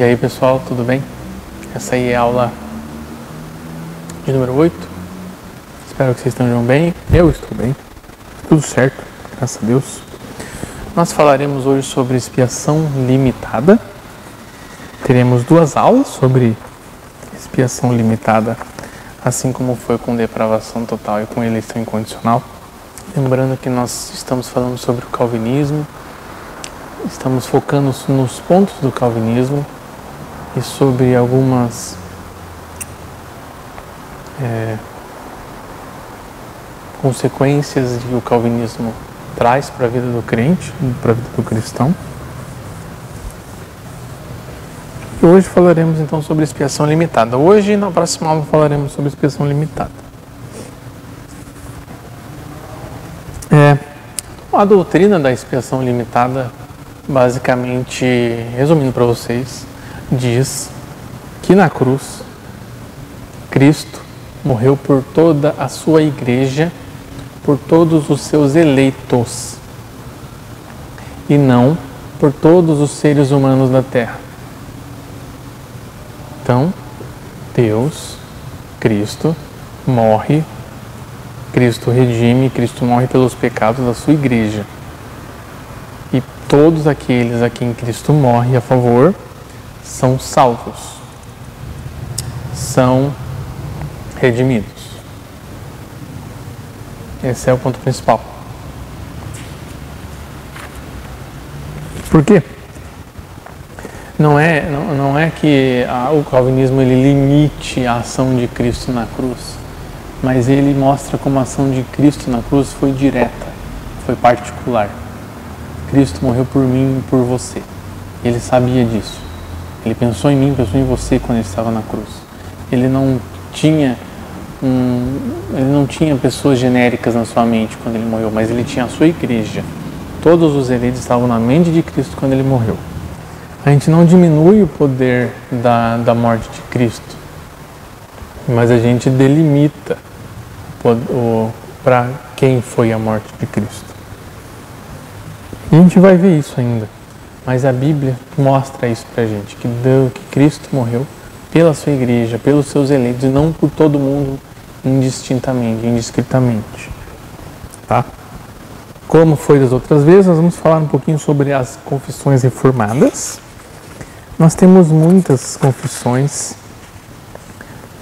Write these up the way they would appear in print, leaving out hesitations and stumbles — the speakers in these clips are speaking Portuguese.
E aí pessoal, tudo bem? Essa aí é a aula de número 8. Espero que vocês estejam bem. Eu estou bem. Tudo certo, graças a Deus. Nós falaremos hoje sobre expiação limitada. Teremos 2 aulas sobre expiação limitada, assim como foi com depravação total e com eleição incondicional. Lembrando que nós estamos falando sobre o calvinismo, estamos focando nos pontos do calvinismo e sobre algumas consequências que o calvinismo traz para a vida do crente, para a vida do cristão. E hoje falaremos então sobre expiação limitada. Hoje, na próxima aula, falaremos sobre expiação limitada. A doutrina da expiação limitada, basicamente, resumindo para vocês, diz que na cruz, Cristo morreu por toda a sua igreja, por todos os seus eleitos, e não por todos os seres humanos da terra. Então, Deus, Cristo, morre, Cristo redime, Cristo morre pelos pecados da sua igreja. E todos aqueles a quem Cristo morre a favor são salvos, são redimidos. Esse é o ponto principal. Por quê? Não é que o calvinismo ele limite a ação de Cristo na cruz, mas ele mostra como a ação de Cristo na cruz foi direta, foi particular. Cristo morreu por mim e por você. Ele sabia disso. Ele pensou em mim, pensou em você quando ele estava na cruz. Ele não tinha pessoas genéricas na sua mente quando ele morreu, mas ele tinha a sua igreja. Todos os eleitos estavam na mente de Cristo quando ele morreu. A gente não diminui o poder da morte de Cristo, mas a gente delimita para quem foi a morte de Cristo. E a gente vai ver isso ainda, mas a Bíblia mostra isso pra gente, que Cristo morreu pela sua igreja, pelos seus eleitos, e não por todo mundo indistintamente, indiscretamente. Tá? Como foi das outras vezes, nós vamos falar um pouquinho sobre as confissões reformadas. Nós temos muitas confissões,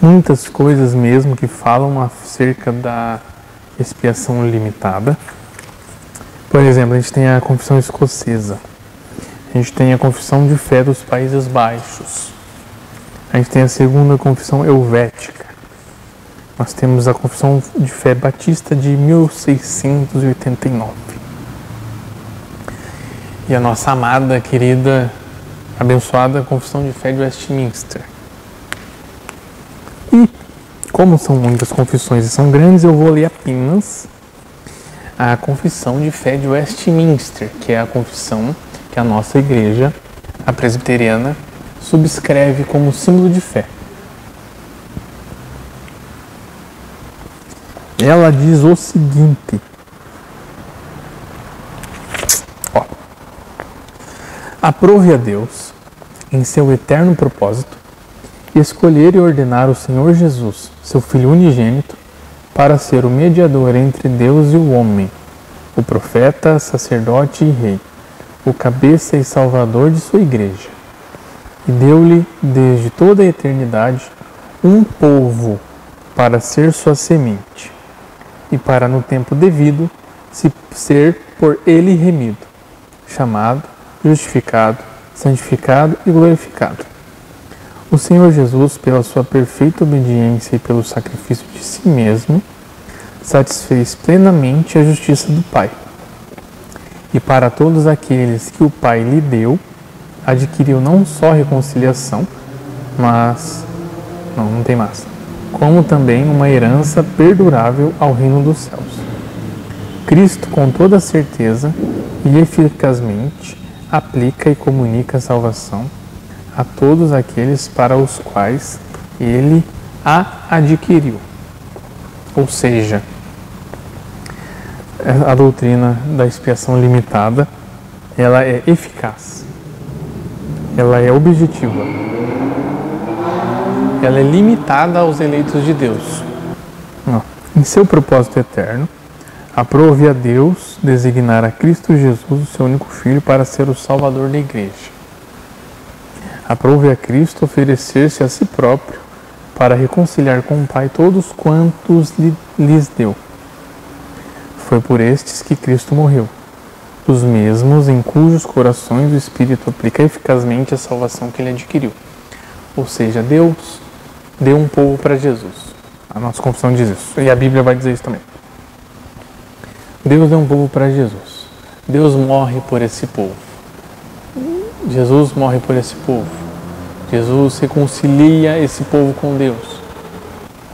muitas coisas mesmo que falam acerca da expiação limitada. Por exemplo, a gente tem a confissão escocesa, a gente tem a confissão de fé dos Países Baixos, a gente tem a segunda confissão helvética, nós temos a confissão de fé batista de 1689 e a nossa amada, querida, abençoada confissão de fé de Westminster. E como são muitas confissões e são grandes, eu vou ler apenas a confissão de fé de Westminster, que é a confissão que a nossa igreja, a presbiteriana, subscreve como símbolo de fé. Ela diz o seguinte: aprove a Deus, em seu eterno propósito, escolher e ordenar o Senhor Jesus, seu Filho unigênito, para ser o mediador entre Deus e o homem, o profeta, sacerdote e rei, o cabeça e salvador de sua igreja. E deu-lhe, desde toda a eternidade, um povo para ser sua semente, e para, no tempo devido, ser por ele remido, chamado, justificado, santificado e glorificado. O Senhor Jesus, pela sua perfeita obediência e pelo sacrifício de si mesmo, satisfez plenamente a justiça do Pai. E para todos aqueles que o Pai lhe deu, adquiriu não só reconciliação, mas não tem mais, como também uma herança perdurável ao reino dos céus. Cristo, com toda certeza e eficazmente, aplica e comunica a salvação a todos aqueles para os quais ele a adquiriu. Ou seja, a doutrina da expiação limitada, ela é eficaz. ela é objetiva. Ela é limitada aos eleitos de Deus. Em seu propósito eterno, aprove a Deus designar a Cristo Jesus, o seu único Filho, para ser o Salvador da Igreja. Aprove a Cristo oferecer-se a si próprio para reconciliar com o Pai todos quantos lhes deu. Foi por estes que Cristo morreu, os mesmos em cujos corações o Espírito aplica eficazmente a salvação que ele adquiriu. Ou seja, Deus deu um povo para Jesus. A nossa confissão diz isso, e a Bíblia vai dizer isso também. Deus deu um povo para Jesus. Deus morre por esse povo. Jesus morre por esse povo. Jesus reconcilia esse povo com Deus.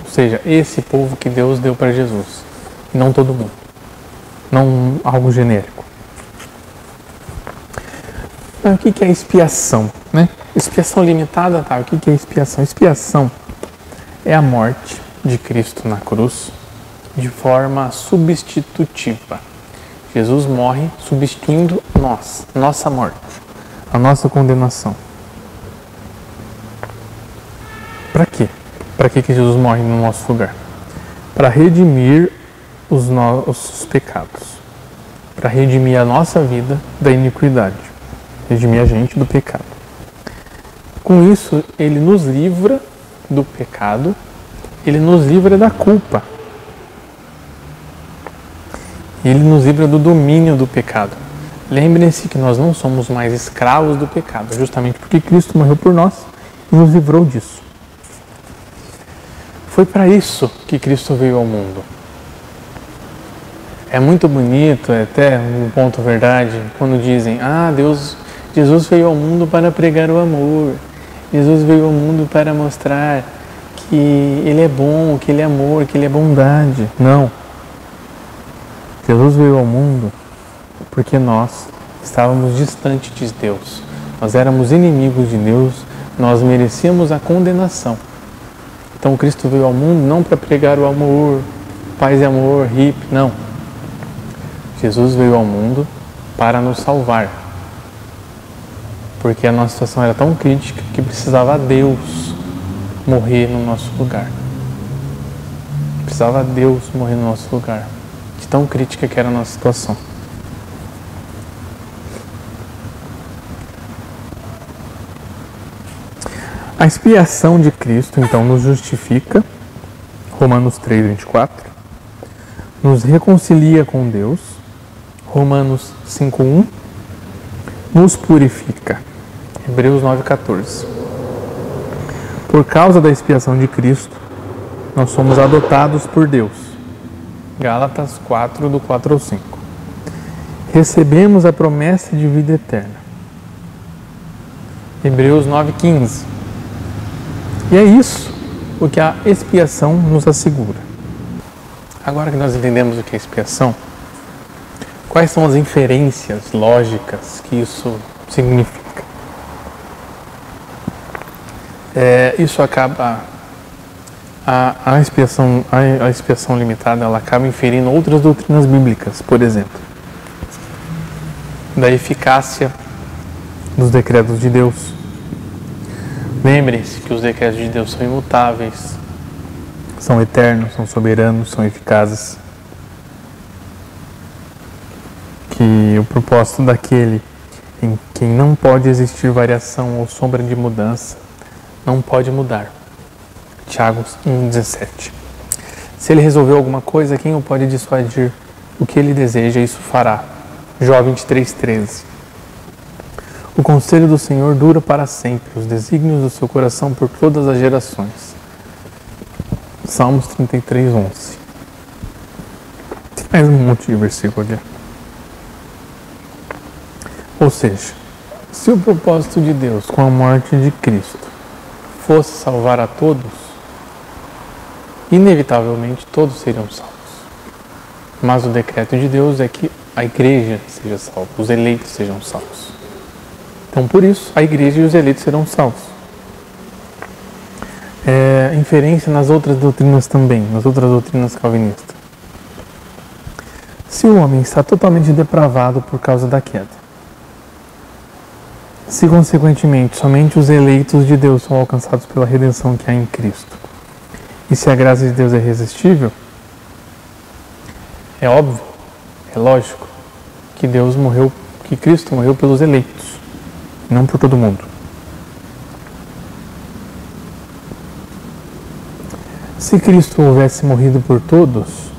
Ou seja, esse povo que Deus deu para Jesus. E não todo mundo. Não algo genérico. Então, o que é expiação? Né? Expiação limitada, tá? O que é expiação? Expiação é a morte de Cristo na cruz de forma substitutiva. Jesus morre substituindo nossa morte, a nossa condenação. Para quê? Para que Jesus morre no nosso lugar? Para redimir os nossos pecados, para redimir a nossa vida da iniquidade, redimir a gente do pecado. Com isso, ele nos livra do pecado, ele nos livra da culpa. Ele nos livra do domínio do pecado. Lembrem-se que nós não somos mais escravos do pecado, justamente porque Cristo morreu por nós e nos livrou disso. Foi para isso que Cristo veio ao mundo. É muito bonito, é até um ponto verdade, quando dizem, Jesus veio ao mundo para pregar o amor. Jesus veio ao mundo para mostrar que Ele é bom, que Ele é amor, que Ele é bondade. Não. Jesus veio ao mundo porque nós estávamos distantes de Deus. Nós éramos inimigos de Deus, nós merecíamos a condenação. Então Cristo veio ao mundo não para pregar o amor, paz e amor, hippie, não. Jesus veio ao mundo para nos salvar. Porque a nossa situação era tão crítica que precisava Deus morrer no nosso lugar. Precisava Deus morrer no nosso lugar. De tão crítica que era a nossa situação. A expiação de Cristo, então, nos justifica, Romanos 3:24, nos reconcilia com Deus, Romanos 5:1, nos purifica, Hebreus 9:14. Por causa da expiação de Cristo, nós somos adotados por Deus, Gálatas 4, do 4 ao 5. Recebemos a promessa de vida eterna, Hebreus 9:15. E é isso o que a expiação nos assegura. Agora que nós entendemos o que é expiação, quais são as inferências lógicas que isso significa? Isso acaba... A expiação limitada, ela acaba inferindo outras doutrinas bíblicas, por exemplo, da eficácia dos decretos de Deus. Lembrem-se que os decretos de Deus são imutáveis, são eternos, são soberanos, são eficazes. Que o propósito daquele em quem não pode existir variação ou sombra de mudança não pode mudar. Tiago 1,17. Se ele resolveu alguma coisa, quem o pode dissuadir? O que ele deseja, isso fará. Jó 23,13. O conselho do Senhor dura para sempre, os desígnios do seu coração por todas as gerações. Salmos 33:11. Tem mais um monte de versículo aqui. Ou seja, se o propósito de Deus com a morte de Cristo fosse salvar a todos, inevitavelmente todos seriam salvos. Mas o decreto de Deus é que a igreja seja salva, os eleitos sejam salvos. Então, por isso, a igreja e os eleitos serão salvos. Inferência nas outras doutrinas também, nas outras doutrinas calvinistas. Se o homem está totalmente depravado por causa da queda, Se, consequentemente, somente os eleitos de Deus são alcançados pela redenção que há em Cristo, e se a graça de Deus é irresistível, é óbvio, é lógico, que Cristo morreu pelos eleitos, não por todo mundo. Se Cristo houvesse morrido por todos,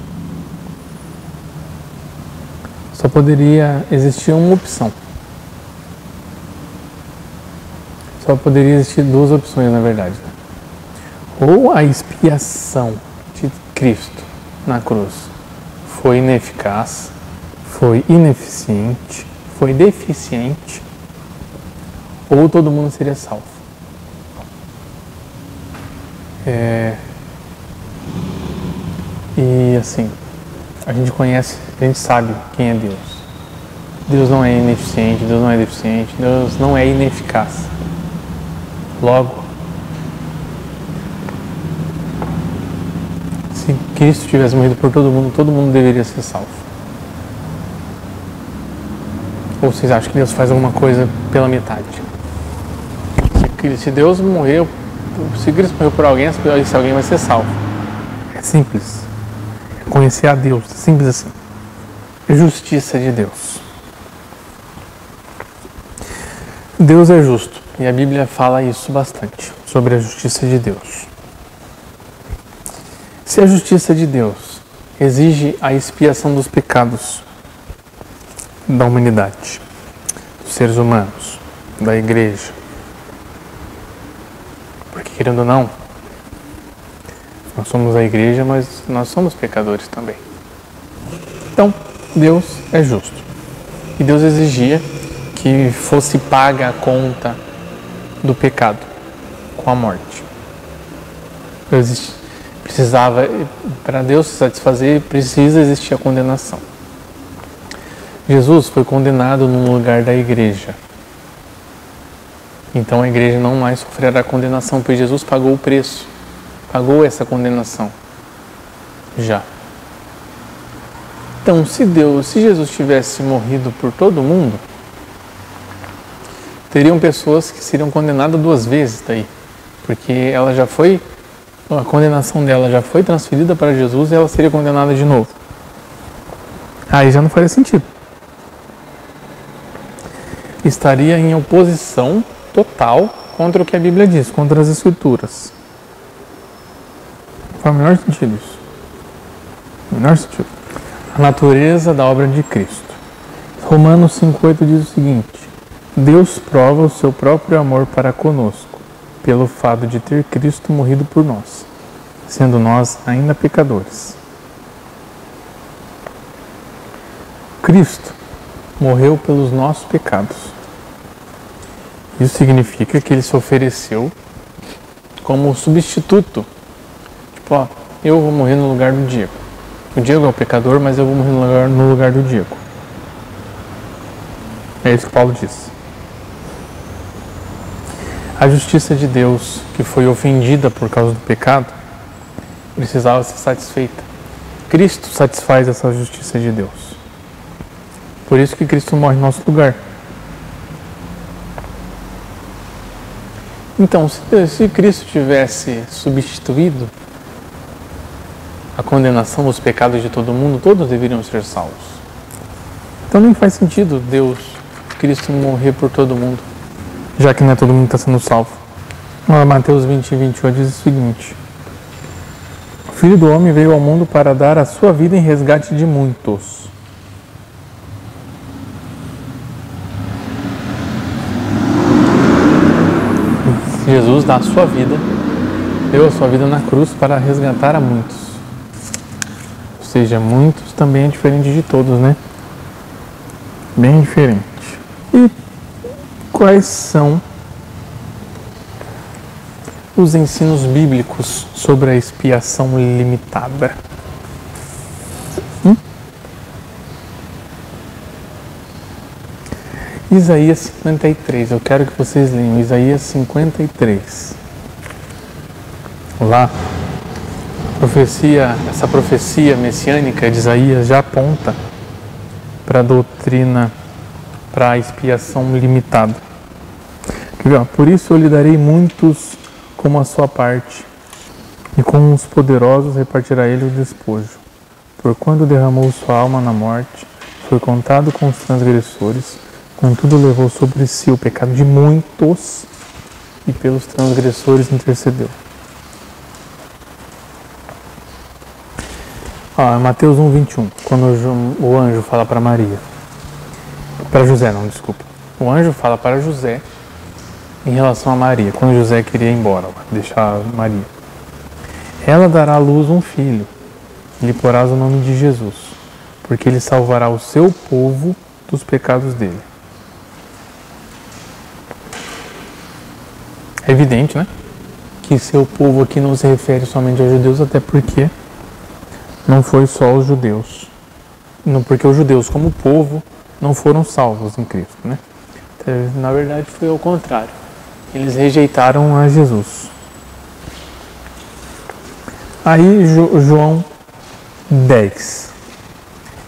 só poderia existir uma opção. Só poderia existir duas opções, na verdade. Ou a expiação de Cristo na cruz foi ineficaz, foi ineficiente, foi deficiente, ou todo mundo seria salvo. E assim, a gente sabe quem é Deus. Deus não é ineficiente, Deus não é deficiente, Deus não é ineficaz. Logo, se Cristo tivesse morrido por todo mundo deveria ser salvo. Ou vocês acham que Deus faz alguma coisa pela metade? Se Deus morreu, se Cristo morreu por alguém, esse alguém vai ser salvo. É simples. É conhecer a Deus, é simples assim. É justiça de Deus. Deus é justo, e a Bíblia fala isso bastante, sobre a justiça de Deus. Se a justiça de Deus exige a expiação dos pecados da humanidade, dos seres humanos, da igreja, porque querendo ou não, nós somos a igreja, mas nós somos pecadores também. Então, Deus é justo. E Deus exigia que fosse paga a conta do pecado com a morte. Para Deus se satisfazer, precisa existir a condenação. Jesus foi condenado no lugar da igreja. Então a igreja não mais sofrerá condenação, pois Jesus pagou o preço, pagou essa condenação já. Então, se Jesus tivesse morrido por todo mundo, teriam pessoas que seriam condenadas duas vezes daí, porque a condenação dela já foi transferida para Jesus e ela seria condenada de novo. Aí já não faria sentido. Estaria em oposição total contra o que a Bíblia diz, contra as Escrituras. Faz o menor sentido isso. O menor sentido. A natureza da obra de Cristo. Romanos 5,8 diz o seguinte: Deus prova o seu próprio amor para conosco, pelo fato de ter Cristo morrido por nós, sendo nós ainda pecadores. Cristo morreu pelos nossos pecados. Isso significa que ele se ofereceu como substituto. Tipo, eu vou morrer no lugar do Diego. O Diego é o pecador, mas eu vou morrer no lugar do Diego. É isso que Paulo diz. A justiça de Deus, que foi ofendida por causa do pecado, precisava ser satisfeita. Cristo satisfaz essa justiça de Deus. Por isso que Cristo morre em nosso lugar. Então, se Cristo tivesse substituído a condenação dos pecados de todo mundo, todos deveriam ser salvos. Então nem faz sentido Cristo morrer por todo mundo, já que não é todo mundo que está sendo salvo. Mateus 20:28 diz o seguinte: o Filho do Homem veio ao mundo para dar a sua vida em resgate de muitos. Jesus deu a sua vida na cruz para resgatar a muitos. Ou seja, muitos também é diferente de todos, né? Bem diferente. E quais são os ensinos bíblicos sobre a expiação limitada? Isaías 53, eu quero que vocês leiam Isaías 53. Lá, essa profecia messiânica de Isaías já aponta para a doutrina, para a expiação limitada. Por isso eu lhe darei muitos como a sua parte, e com os poderosos repartirá ele o despojo. Por quando derramou sua alma na morte, foi contado com os transgressores, contudo levou sobre si o pecado de muitos, e pelos transgressores intercedeu. Mateus 1:21, quando o anjo fala para Maria, para José, não, desculpa. O anjo fala para José em relação a Maria, quando José queria ir embora, deixar Maria. Ela dará à luz um filho, e lhe porás o nome de Jesus, porque ele salvará o seu povo dos pecados dele. É evidente, né? Que seu povo aqui não se refere somente aos judeus, até porque não foi só os judeus. Não, porque os judeus, como povo, não foram salvos em Cristo, né? Então, na verdade, foi ao contrário. Eles rejeitaram a Jesus. Aí, João 10.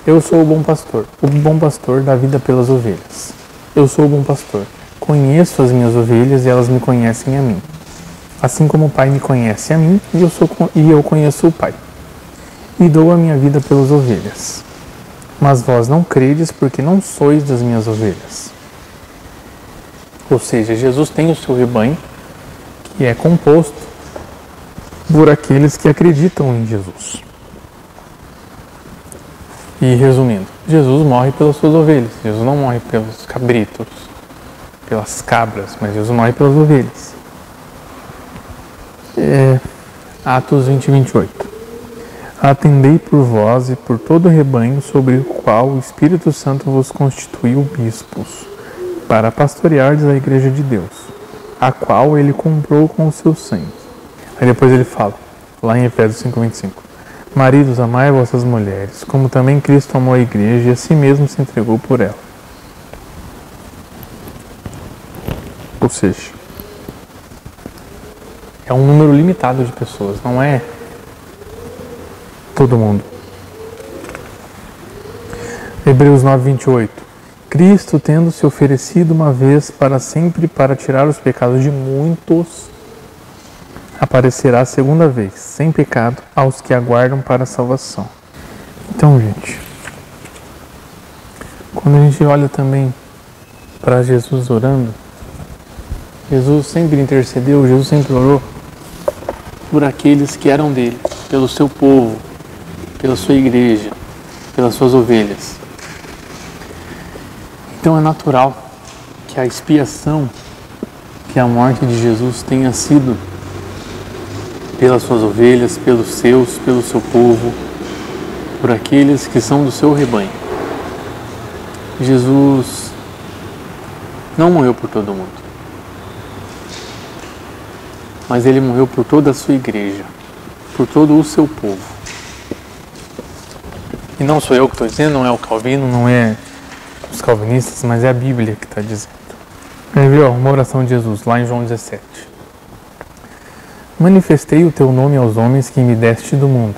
Eu sou o bom pastor. O bom pastor dá vida pelas ovelhas. Eu sou o bom pastor. Conheço as minhas ovelhas e elas me conhecem a mim. Assim como o Pai me conhece a mim e eu conheço o Pai. E dou a minha vida pelas ovelhas. Mas vós não credes porque não sois das minhas ovelhas. Ou seja, Jesus tem o seu rebanho, que é composto por aqueles que acreditam em Jesus. E resumindo, Jesus morre pelas suas ovelhas. Jesus não morre pelos cabritos, pelas cabras, mas Jesus morre pelas ovelhas. Atos 20:28. Atendei por vós e por todo o rebanho sobre o qual o Espírito Santo vos constituiu bispos, para pastoreardes a igreja de Deus, a qual ele comprou com o seu sangue. Aí depois ele fala, lá em Efésios 5:25, maridos, amai vossas mulheres, como também Cristo amou a igreja e a si mesmo se entregou por ela. Ou seja, é um número limitado de pessoas, não é todo mundo. Hebreus 9:28. Cristo, tendo se oferecido uma vez para sempre para tirar os pecados de muitos, aparecerá a segunda vez, sem pecado, aos que aguardam para a salvação. Então, gente, quando a gente olha também para Jesus orando, Jesus sempre intercedeu, Jesus sempre orou por aqueles que eram dele, pelo seu povo, pela sua igreja, pelas suas ovelhas. Então é natural que a expiação, que a morte de Jesus tenha sido pelas suas ovelhas, pelos seus, pelo seu povo, por aqueles que são do seu rebanho. Jesus não morreu por todo mundo, mas ele morreu por toda a sua igreja, por todo o seu povo. E não sou eu que estou dizendo, não é o Calvino, não é os calvinistas, mas é a Bíblia que está dizendo. Aí viu, uma oração de Jesus, lá em João 17. Manifestei o teu nome aos homens que me deste do mundo.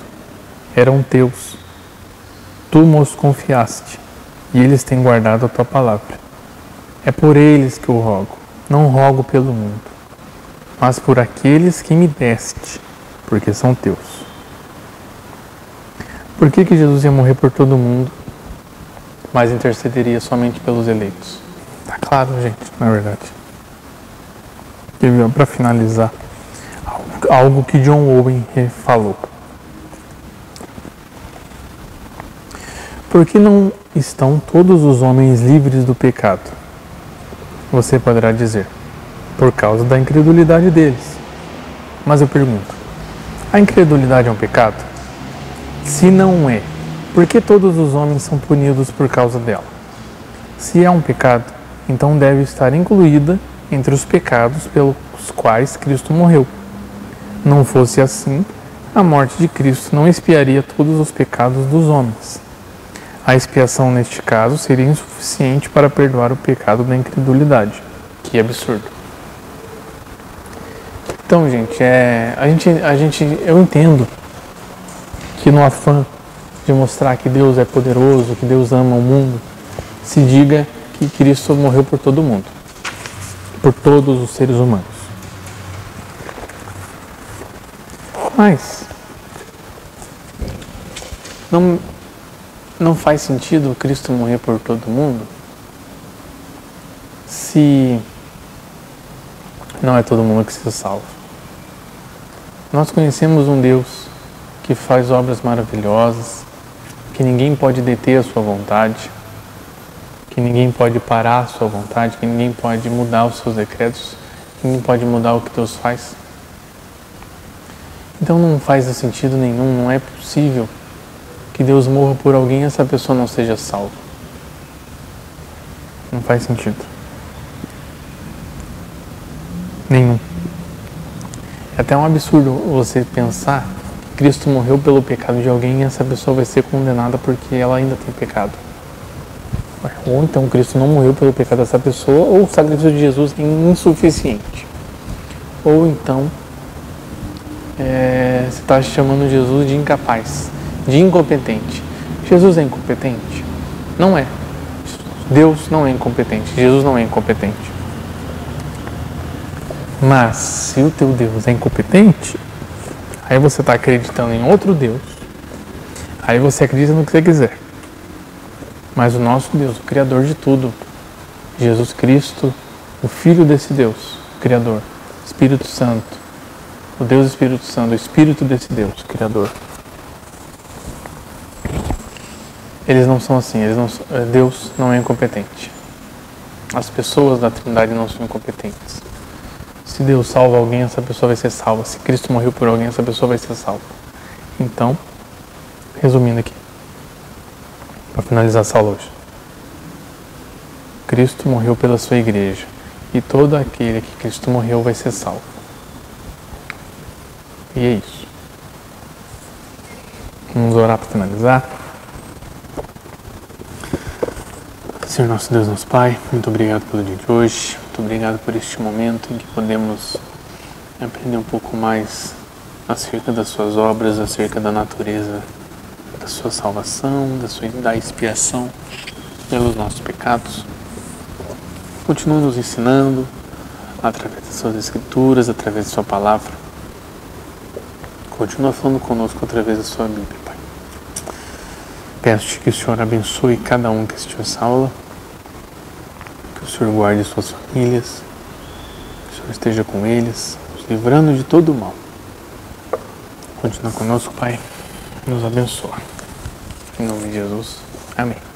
Eram teus. Tu nos confiaste, e eles têm guardado a tua palavra. É por eles que eu rogo, não rogo pelo mundo, mas por aqueles que me deste, porque são teus. Por que Jesus ia morrer por todo mundo, mas intercederia somente pelos eleitos? Tá claro, gente, na verdade. E para finalizar, algo que John Owen falou. Por que não estão todos os homens livres do pecado? Você poderá dizer, por causa da incredulidade deles. Mas eu pergunto, a incredulidade é um pecado? Se não é, por que todos os homens são punidos por causa dela? Se é um pecado, então deve estar incluída entre os pecados pelos quais Cristo morreu. Não fosse assim, a morte de Cristo não expiaria todos os pecados dos homens. A expiação neste caso seria insuficiente para perdoar o pecado da incredulidade. Que absurdo. Então, gente, eu entendo que no afã de mostrar que Deus é poderoso, que Deus ama o mundo, se diga que Cristo morreu por todo mundo. por todos os seres humanos. Mas não faz sentido Cristo morrer por todo mundo se não é todo mundo que se salva. Nós conhecemos um Deus que faz obras maravilhosas, que ninguém pode deter a sua vontade, que ninguém pode parar a sua vontade, que ninguém pode mudar os seus decretos, que ninguém pode mudar o que Deus faz. Então não faz sentido nenhum, não é possível que Deus morra por alguém e essa pessoa não seja salva. Não faz sentido. Nenhum. É até um absurdo você pensar que Cristo morreu pelo pecado de alguém e essa pessoa vai ser condenada porque ela ainda tem pecado. Ou então Cristo não morreu pelo pecado dessa pessoa, ou o sacrifício de Jesus é insuficiente. Ou então você está chamando Jesus de incapaz, de incompetente. Jesus é incompetente? Não é. Deus não é incompetente, Jesus não é incompetente. Mas se o teu Deus é incompetente, aí você está acreditando em outro Deus, aí você acredita no que você quiser. Mas o nosso Deus, o Criador de tudo, Jesus Cristo, o Filho desse Deus, Criador, Espírito Santo, o Deus Espírito Santo, o Espírito desse Deus, Criador. Eles não são assim, Deus não é incompetente. As pessoas da Trindade não são incompetentes. Se Deus salva alguém, essa pessoa vai ser salva. Se Cristo morreu por alguém, essa pessoa vai ser salva. Então, resumindo aqui, para finalizar essa aula hoje. Cristo morreu pela sua igreja e todo aquele que Cristo morreu vai ser salvo. E é isso. Vamos orar para finalizar. Senhor nosso Deus, nosso Pai, muito obrigado pelo dia de hoje. Muito obrigado por este momento em que podemos aprender um pouco mais acerca das suas obras, acerca da natureza da sua salvação, da expiação pelos nossos pecados. Continua nos ensinando através das suas escrituras, através da sua palavra. Continua falando conosco através da sua Bíblia, Pai. Peço-te que o Senhor abençoe cada um que assistiu essa aula, que o Senhor guarde suas famílias, que o Senhor esteja com eles, nos livrando de todo o mal. Continua conosco, Pai. Nos abençoa. Em nome de Jesus. Amém.